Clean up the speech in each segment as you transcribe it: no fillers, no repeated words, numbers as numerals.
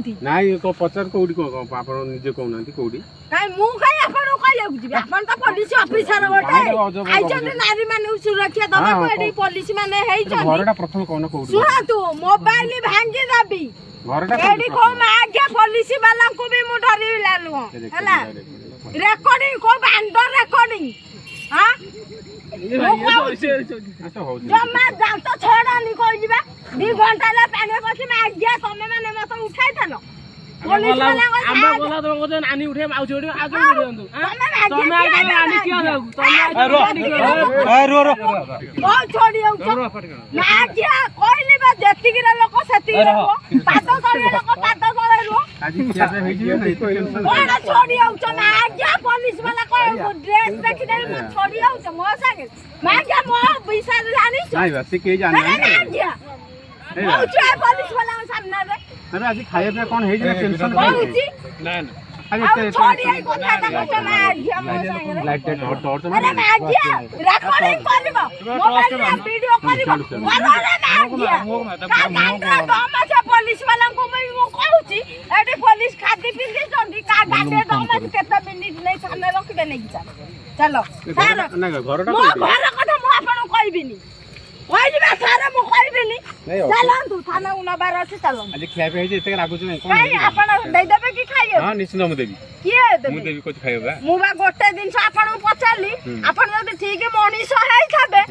कोठी नाही को पचार कोठी को आपण निजे कहउनांती कोठी काई मु काई आपण कहले जिबे आपण त पुलिस ऑफिसर बोटे आइचन नारी माने सुरक्षा दबा को एडी पुलिस माने हेइ छन घरटा प्रथम कोन कोठी सुना तू मोबाइल भांगी दबी घरटा एडी को आगे पुलिस वाला को भी मु डरी लालु हला रिकॉर्डिंग को बांडर रिकॉर्डिंग हां जम्मा जांत छोड़ा नि कोइ जिबा 2 घंटा ला पानी पसी में आज्ञा तमे माने मत उठाइ थलो पुलिस वाला आंबा बोला तो को आनी उठे आउ छोड़ी आगे उठे तमे आगे आनी किया लागू तमे रो रो ओ छोड़ी आउ ना क्या कोइली बा जेति गिरा लोक सेति रो पातो करे लोक पातो करे रो आज क्या से हेइ जे टेंशन ओना छोड़ी आउ ना आज्ञा पुलिस वाला को ड्रेस देखि दे मु छोड़ी आउ मो संगे मैं क्या मो पैसा जानी नाही बस के जानी आज्ञा ओ छे पुलिस वाला सामने रे अरे आज खाए पे कोन हेइ जे टेंशन ना ना अरे छोड़ी आई कोठा का को मैं आज्ञा मो संगे लाइट टॉर्च अरे मैं आज्ञा रिकॉर्डिंग करबो मोबाइल में वीडियो करबो अरे मैं आज्ञा का का पुलिस वाला को मैं कहूची एडी पुलिस खादी पिंदी चंदी का गाडे दमा केते मिनिट नै सामने रखबे नै कि चलो सारा ना घरटा मो घर कथा मो आपन कहबिनी कहबिबा सारा मो कहबिनी चलो तू थाना उना बार अछि चलो आज खाए पे हेइ जे एते लागु छै कोन काई आपन दे देबे कि खाइए हां निश्चित हम देबी किए देबे मु देबी कुछ खाइबा मु बा गोटे दिन से आपन पचाली आपन जदी ठीक मनीष है खाबे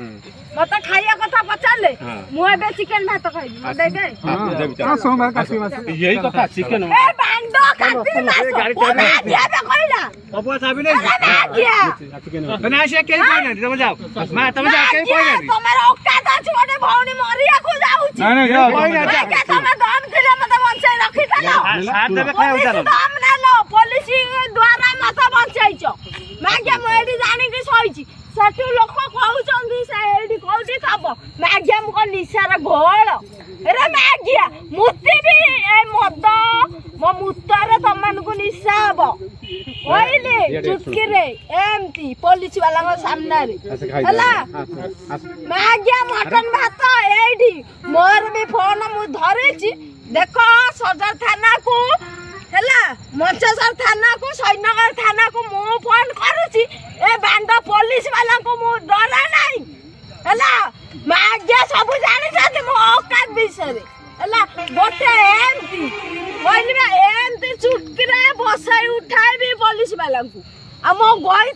मते खाइया कथा पचाले मु एबे चिकन भात खाइबी म देबे हां देबी हां सोमवार काटी मास यही कथा चिकन ए बांडो काटी मास गाड़ी आबे कइला अबुआ साबी नै आज्ञा चिकन बना से के कोइ नै तमे जाओ मा तमे जा के कोइ नै तमरा औकात अछि ओने भौनी मरिया को जाउछि नै नै जाओ कोइ नै के तमे दम किलो मते बंचाई रखि देलो साथ देबे खाइ उतार दम नेलो पुलिस द्वारा मते बंचाइछो मागे म एडी जानि कि सहिछि सेठु लोक कहउचंदी से एडी कोठी खाबो मागे म को निसार घोळ रे मागिया मुत्ती भी ए मद मो मुत्तारे तमन को निसा हबो ओइले चुटकी रे एमती पुलिस वाला को सामने रे हला मागिया मटन भात एडी मोर भी फोन मु धरेछि देखो सदर थाना को हला मंचसर थाना को सैनगर थाना को मु फोन करूछि ए बांडा पुलिस वाला को मु डरा नाही हला मागिया सब जानि छथि मो औकात विषय हला गोटे एमती कहलिबा एमती चुटकी रे बसाई उठाइबी पुलिस वाला को आ मो गई